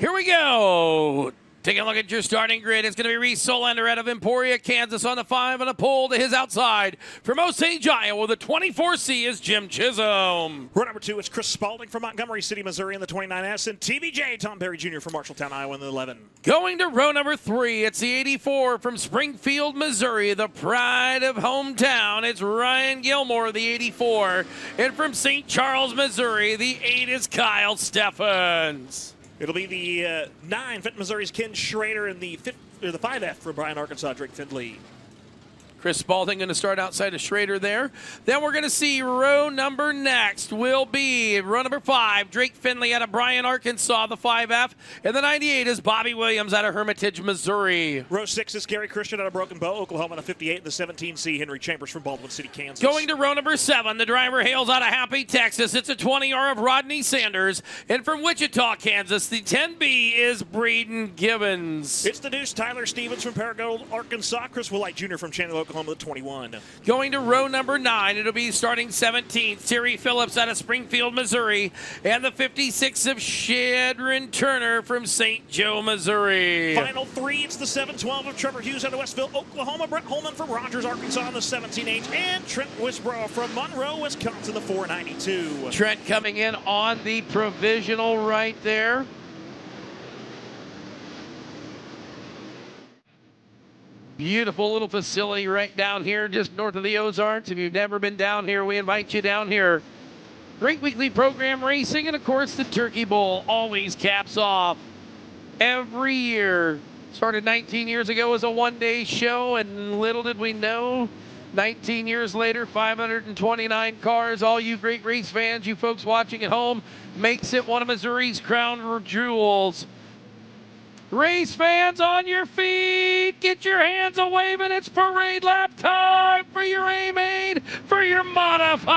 Here we go. Taking a look at your starting grid. It's going to be Reese Solander out of Emporia, Kansas on the 5 and a pole to his outside. From Osage, Iowa, the 24C is Jim Chisholm. Row number 2 is Chris Spalding from Montgomery City, Missouri in the 29S. And TVJ, Tom Berry Jr. from Marshalltown, Iowa in the 11. Going to row number 3, it's the 84 from Springfield, Missouri, the pride of hometown. It's Ryan Gilmore, the 84. And from St. Charles, Missouri, the 8 is Kyle Steffens. It'll be the 9, Fenton, Missouri's Ken Schrader, and the 5F for Bryan, Arkansas, Drake Findley. Chris Spalding going to start outside of Schrader there. Then we're going to see row number next will be row number 5, Drake Findley out of Bryan, Arkansas, the 5F. And the 98 is Bobby Williams out of Hermitage, Missouri. Row 6 is Gary Christian out of Broken Bow, Oklahoma, the 58, and the 17C, Henry Chambers from Baldwin City, Kansas. Going to row number 7, the driver hails out of Happy, Texas. It's a 20R of Rodney Sanders. And from Wichita, Kansas, the 10B is Braden Gibbons. It's the deuce, Tyler Stevens from Paragould, Arkansas. Chris Willite Jr. from Chandler, Oklahoma, the 21. Going to row number 9, it'll be starting 17th, Terry Phillips out of Springfield, Missouri, and the 56 of Shadron Turner from St. Joe, Missouri. Final 3, it's the 712 of Trevor Hughes out of Westville, Oklahoma, Brett Holman from Rogers, Arkansas in the 17H, and Trent Wisborough from Monroe, Wisconsin, the 492. Trent coming in on the provisional right there. Beautiful little facility right down here just north of the Ozarks. If you've never been down here, we invite you down here. Great weekly program racing, and of course the Turkey Bowl always caps off every year. Started 19 years ago as a one-day show, and little did we know, 19 years later, 529 cars. All you great race fans, you folks watching at home, makes it one of Missouri's crown jewels. Race fans on your feet, get your hands a waving. It's parade lap time for your A-Main, for your modifieds.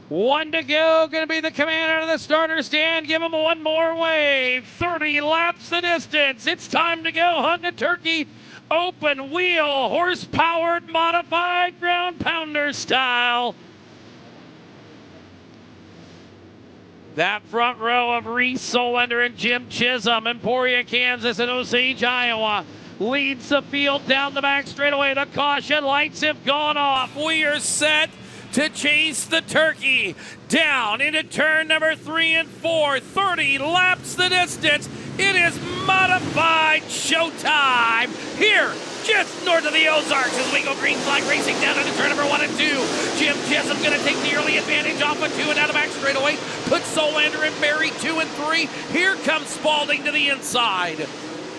One to go, going to be the command out of the starter stand. Give him one more wave. 30 laps the distance. It's time to go. Hunt a turkey. Open wheel, horse-powered, modified, ground pounder style. That front row of Reese Solander and Jim Chisholm, Emporia, Kansas, and Osage, Iowa, leads the field down the back straightaway. The caution lights have gone off. We are set to chase the turkey down into turn number 3 and 4. 30 laps the distance. It is modified showtime here just north of the Ozarks as we go green flag racing down into turn number 1 and 2. Jim Chisholm going to take the early advantage off of 2 and out of back straightaway. Put Solander and Berry 2 and 3. Here comes Spalding to the inside.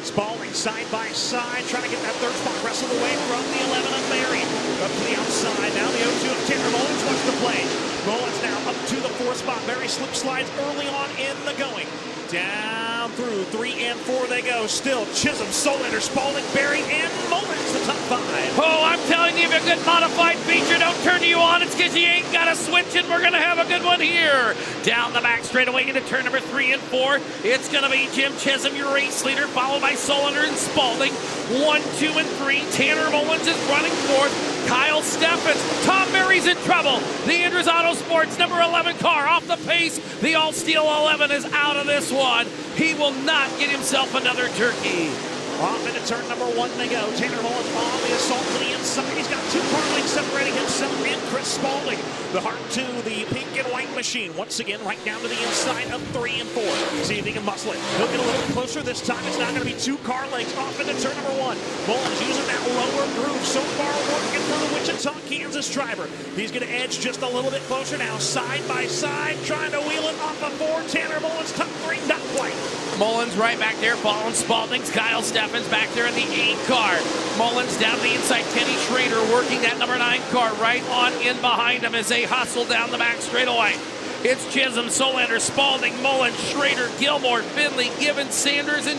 Spalding side by side, trying to get that third spot wrestled away from the 11 of Berry. Up to the outside, now the 0-2 of Tanner Mullins wants to play. Mullins now up to the 4th spot. Berry slip slides early on in the going. Down through 3 and 4 they go. Still Chisholm, Solander, Spalding, Berry, and Mullins, the top 5. Oh, I'm telling you, if a good modified feature don't turn you on, it's because you ain't got a switch, and we're going to have a good one here. Down the back straightaway into turn number 3 and 4. It's going to be Jim Chisholm, your race leader, followed by Solander and Spalding. 1, 2, and 3. Tanner Mullins is running 4th. Kyle Steffens. Tom Berry's in trouble. The Andrews Auto Sports number 11 car off the pace. The all-steel 11 is out of this one. He will not get himself another turkey. Off into turn number 1 they go. Tanner Mullins on the assault to the inside. He's got 2 car lengths separating himself and Chris Spalding. The heart to the pink and white machine. Once again, right down to the inside of 3 and 4. See if he can muscle it. He'll get a little closer this time. It's not going to be 2 car lengths. Off into turn number 1. Mullins using that lower groove so far, working for the Wichita, Kansas driver. He's going to edge just a little bit closer now. Side by side, trying to wheel it off of 4. Tanner Mullins, top 3, not quite. Mullins right back there following Spalding's. Kyle Steffens back there in the 8 car. Mullins down the inside. Kenny Schrader working that number 9 car right on in behind him as they hustle down the back straightaway. It's Chisholm, Solander, Spalding, Mullins, Schrader, Gilmore, Finley, Gibbons, Sanders, and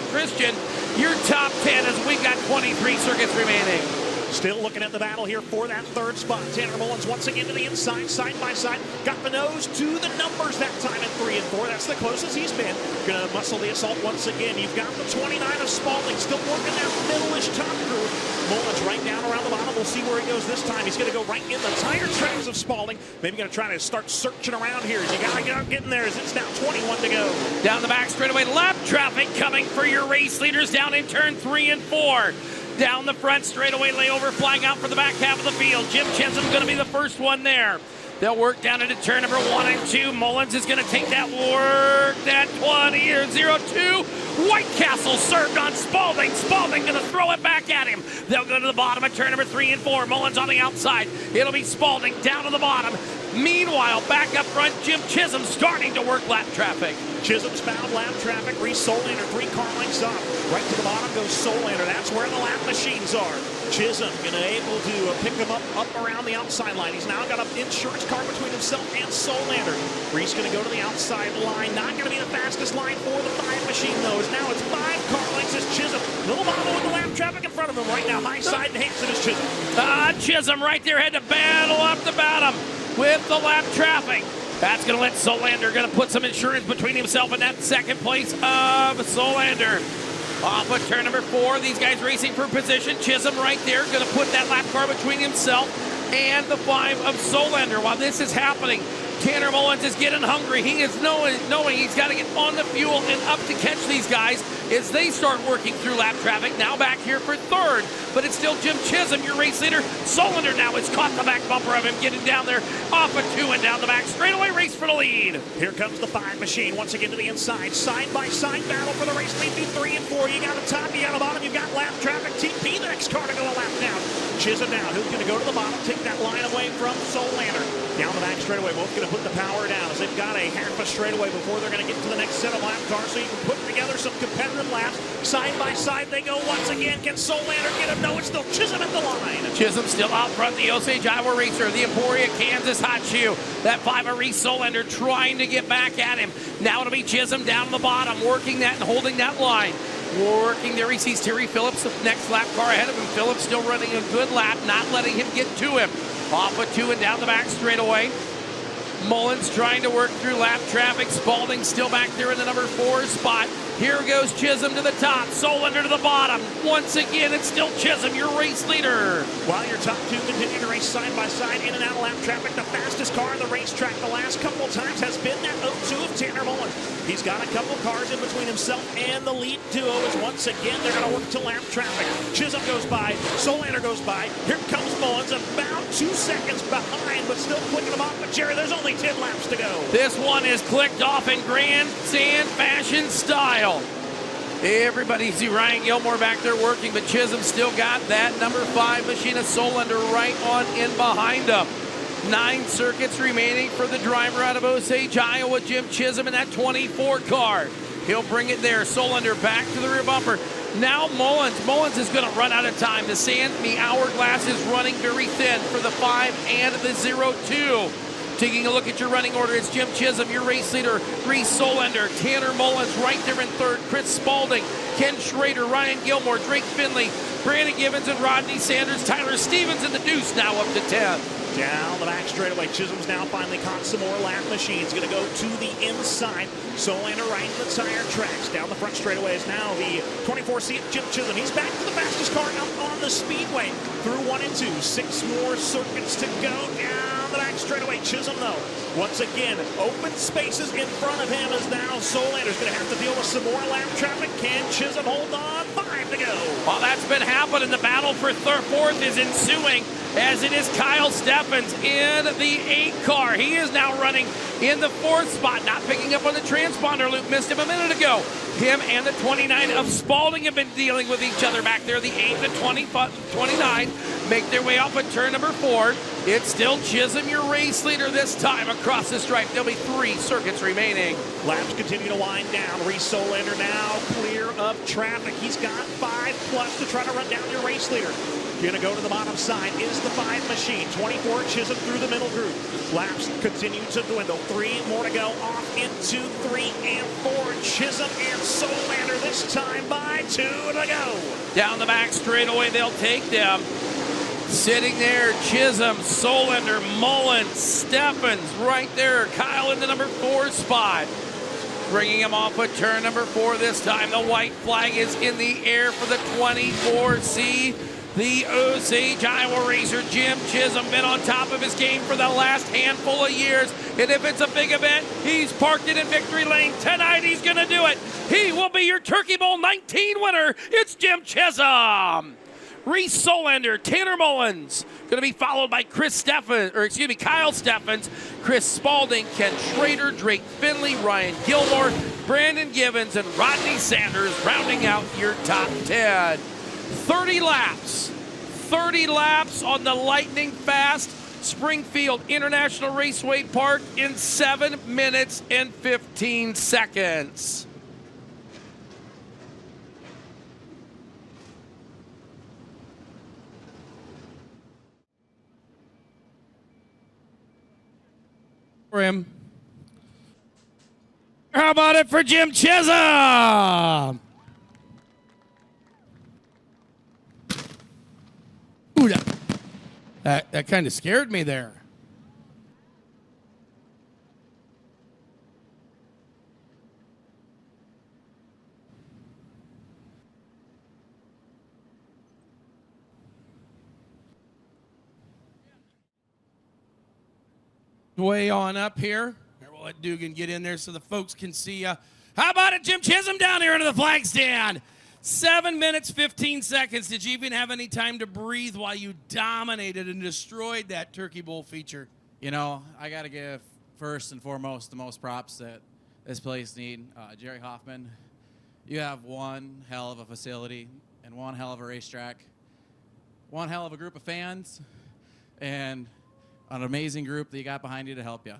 Christian. Your top 10 as we've got 23 circuits remaining. Still looking at the battle here for that third spot. Tanner Mullins once again to the inside, side by side. Got the nose to the numbers that time in 3 and 4. That's the closest he's been. Gonna muscle the assault once again. You've got the 29 of Spalding still working that middle-ish top groove. Mullins right down around the bottom. We'll see where he goes this time. He's gonna go right in the tire tracks of Spalding. Maybe gonna try to start searching around here. You gotta get out getting there as it's now 21 to go. Down the back straightaway, lap traffic coming for your race leaders down in turn 3 and 4. Down the front straightaway, layover flying out for the back half of the field. Jim Chisholm going to be the first one there. They'll work down into turn number 1 and 2. Mullins is going to take that work, that 20 or 0-2. White Castle served on Spalding. Spalding going to throw it back at him. They'll go to the bottom of turn number 3 and 4. Mullins on the outside. It'll be Spalding down to the bottom. Meanwhile, back up front, Jim Chisholm starting to work lap traffic. Chisholm's found lap traffic. Reese Solander 3 car lengths up. Right to the bottom goes Solander. That's where the lap machines are. Chisholm gonna able to pick them up around the outside line. He's now got an insurance car between himself and Solander. Reese gonna go to the outside line. Not gonna be the fastest line for the 5 machine though. As now it's 5 car lengths as Chisholm. Little Mama with the lap traffic in front of him right now. High side and Hanson is Chisholm. Chisholm right there had to battle up the bottom with the lap traffic. That's going to let Solander going to put some insurance between himself and that second place of Solander. Off of turn number 4, these guys racing for position. Chisholm right there going to put that lap car between himself and the 5 of Solander. While this is happening, Tanner Mullins is getting hungry. He is knowing he's got to get on the fuel and up to catch these guys as they start working through lap traffic. Now back here for 3rd, but it's still Jim Chisholm, your race leader. Solander now has caught the back bumper of him, getting down there off of 2 and down the back straightaway race for the lead. Here comes the 5 machine once again to the inside. Side by side battle for the race lead. 3 and 4. You got the top, you got the bottom, you got lap traffic. TP, the next car to go a lap down. Chisholm now, who's going to go to the bottom, take that line away from Solander. Down the back straightaway, both going to put the power down as they've got a half a straightaway before they're going to get to the next set of lap cars so you can put together some competitive laps. Side by side they go once again. Can Solander get him? No, it's still Chisholm at the line. Chisholm still out front, the Osage Iowa racer, the Emporia, Kansas hot shoe. That 5 of Reese Solander trying to get back at him. Now it'll be Chisholm down the bottom, working that and holding that line. Working there, he sees Terry Phillips, the next lap car ahead of him. Phillips still running a good lap, not letting him get to him. Off of 2 and down the back straightaway. Mullins trying to work through lap traffic. Spalding still back there in the number 4 spot. Here goes Chisholm to the top, Solander to the bottom. Once again, it's still Chisholm, your race leader. While your top 2 continue to race side by side in and out of lap traffic, the fastest car on the racetrack the last couple of times has been that 02 of Tanner Mullins. He's got a couple cars in between himself and the lead duo as once again they're going to work to lap traffic. Chisholm goes by, Solander goes by. Here comes Mullins, about 2 seconds behind, but still flicking them off. But Jerry, there's only 10 laps to go. This one is clicked off in grandstand fashion style. Everybody see Ryan Gilmore back there working, but Chisholm still got that number 5 machine of Solander right on in behind him. 9 circuits remaining for the driver out of Osage, Iowa, Jim Chisholm in that 24 car. He'll bring it there. Solander back to the rear bumper. Now Mullins. Mullins is going to run out of time. The hourglass is running very thin for the 5 and the 02. Taking a look at your running order, it's Jim Chisholm, your race leader, Reese Solander, Tanner Mullins right there in 3rd, Chris Spalding, Ken Schrader, Ryan Gilmore, Drake Finley, Brandon Gibbons and Rodney Sanders, Tyler Stevens in the deuce now up to 10. Down the back straightaway, Chisholm's now finally caught some more lap machines. Going to go to the inside. Solander right in the tire tracks. Down the front straightaway is now the 24C Jim Chisholm. He's back to the fastest car out on the speedway. Through 1 and 2, 6 more circuits to go. Down the back straightaway, Chisholm though. Once again, open spaces in front of him as now Solander's going to have to deal with some more lap traffic. Can Chisholm hold on? 5 to go. Well, that's been happening. The battle for 4th is ensuing as it is Kyle Steffens in the 8 car. He is now running in the 4th spot, not picking up on the transponder loop. Missed him a minute ago. Him and the 29 of Spalding have been dealing with each other back there. The 8 and the 29 make their way off at turn number 4. It's still Chisholm, your race leader this time across the stripe. There'll be 3 circuits remaining. Laps continue to wind down. Reese Solander now clear of traffic. He's got 5+ to try to run down your race leader. Going to go to the bottom side is the 5 machine. 24 Chisholm through the middle group. Laps continue to dwindle. 3 more to go. Off into 3 and 4. Chisholm and Solander this time by 2 to go. Down the back straightaway, they'll take them. Sitting there, Chisholm, Solander, Mullins, Steffens right there. Kyle in the number 4 spot. Bringing him off with turn number 4 this time. The white flag is in the air for the 24C. The Osage Iowa racer Jim Chisholm been on top of his game for the last handful of years. And if it's a big event, he's parked it in victory lane. Tonight he's going to do it. He will be your Turkey Bowl 19 winner. It's Jim Chisholm. Reese Solander, Tanner Mullins, going to be followed by Kyle Steffens, Chris Spalding, Ken Schrader, Drake Finley, Ryan Gilmore, Brandon Givens, and Rodney Sanders rounding out your top 10. 30 laps on the lightning fast Springfield International Raceway Park in 7 minutes and 15 seconds. For him. How about it for Jim Chisholm? Ooh, that kind of scared me there. Way on up here. We'll let Dugan get in there so the folks can see. How about it, Jim Chisholm down here into the flag stand? 7 minutes, 15 seconds. Did you even have any time to breathe while you dominated and destroyed that Turkey Bowl feature? You know, I got to give first and foremost the most props that this place need. Jerry Hoffman, you have one hell of a facility and one hell of a racetrack, one hell of a group of fans, and an amazing group that you got behind you to help you.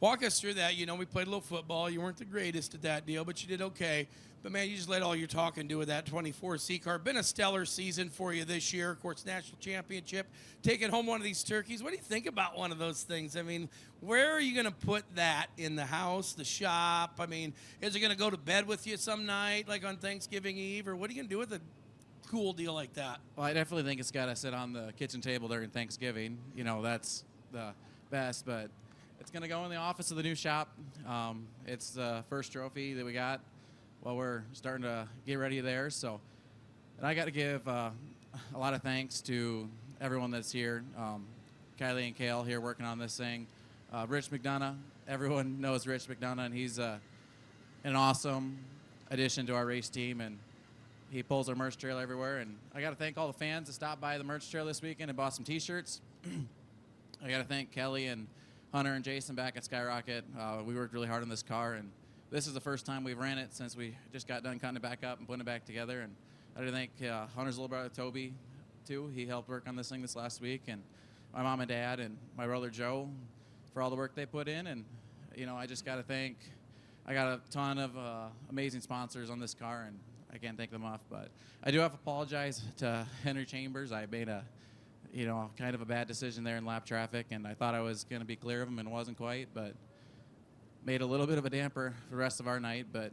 Walk us through that. You know, we played a little football. You weren't the greatest at that deal, but you did okay. But, man, you just let all your talking do with that 24C car. Been a stellar season for you this year. Of course, national championship, taking home one of these turkeys. What do you think about one of those things? I mean, where are you going to put that? In the house, the shop? I mean, is it going to go to bed with you some night, like on Thanksgiving Eve? Or what are you going to do with a cool deal like that? Well, I definitely think it's got to sit on the kitchen table during Thanksgiving. You know, that's the best, but it's going to go in the office of the new shop. It's the first trophy that we got while we're starting to get ready there. So, and I got to give a lot of thanks to everyone that's here. Kylie and Kale here working on this thing. Rich McDonough, everyone knows Rich McDonough, and he's an awesome addition to our race team, and he pulls our merch trail everywhere. And I got to thank all the fans that stopped by the merch trail this weekend and bought some T-shirts. I got to thank Kelly and Hunter and Jason back at Skyrocket. We worked really hard on this car, and this is the first time we've ran it since we just got done cutting it back up and putting it back together. And I got to thank Hunter's little brother, Toby, too. He helped work on this thing this last week, and my mom and dad and my brother, Joe, for all the work they put in. And, you know, I just got to thank – I got a ton of amazing sponsors on this car, and I can't thank them enough. But I do have to apologize to Henry Chambers. I made a – kind of a bad decision there in lap traffic, and I thought I was going to be clear of him and wasn't quite, but made a little bit of a damper for the rest of our night. But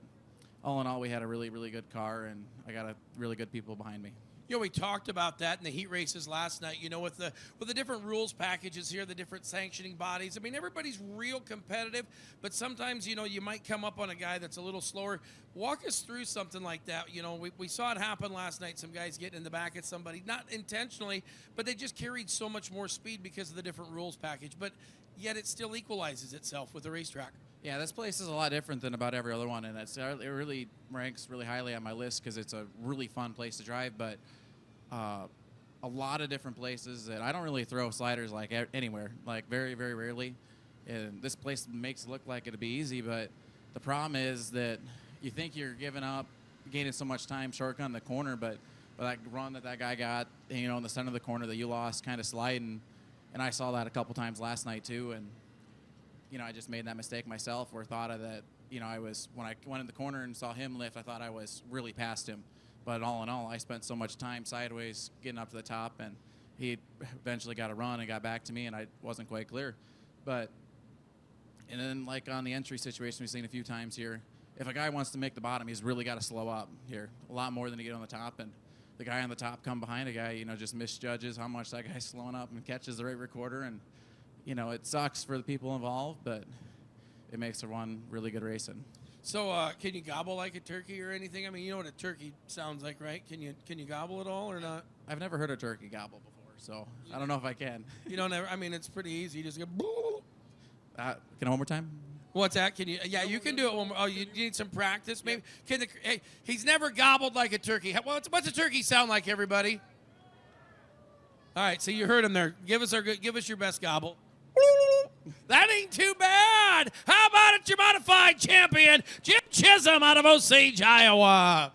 all in all, we had a really, really good car, and I got really good people behind me. You know, we talked about that in the heat races last night, you know, with the different rules packages here, the different sanctioning bodies. I mean, everybody's real competitive, but sometimes, you know, you might come up on a guy that's a little slower. Walk us through something like that. You know, we saw it happen last night, some guys getting in the back at somebody, not intentionally, but they just carried so much more speed because of the different rules package. But yet it still equalizes itself with the racetrack. Yeah, this place is a lot different than about every other one, and it really ranks really highly on my list because it's a really fun place to drive, but a lot of different places that I don't really throw sliders like anywhere, like very, very rarely. And this place makes it look like it'd be easy, but the problem is that you think you're giving up, gaining so much time shortcut in the corner, but that run that guy got, you know, in the center of the corner that you lost kind of sliding, And I saw that a couple times last night too, and I just made that mistake myself, or thought of that. I was, when I went in the corner and saw him lift, I thought I was really past him. But all in all, I spent so much time sideways getting up to the top, and he eventually got a run and got back to me, and I wasn't quite clear. And then like on the entry situation we've seen a few times here, if a guy wants to make the bottom, he's really got to slow up here a lot more than to get on the top. And the guy on the top come behind a guy, just misjudges how much that guy's slowing up and catches the right recorder. And, it sucks for the people involved, but it makes for one really good racing. So can you gobble like a turkey or anything? I mean, you know what a turkey sounds like, right? Can you gobble at all or not? I've never heard a turkey gobble before, so I don't know if I can. You don't ever, I mean, it's pretty easy. You just go, boo. Can I one more time? What's that? Can you? Yeah, you can do it one more. Oh, you need some practice, maybe. Hey, he's never gobbled like a turkey. What's a turkey sound like, everybody? All right, so you heard him there. Give us your best gobble. That ain't too bad. How about it, your modified champion, Jim Chisholm out of Osage, Iowa.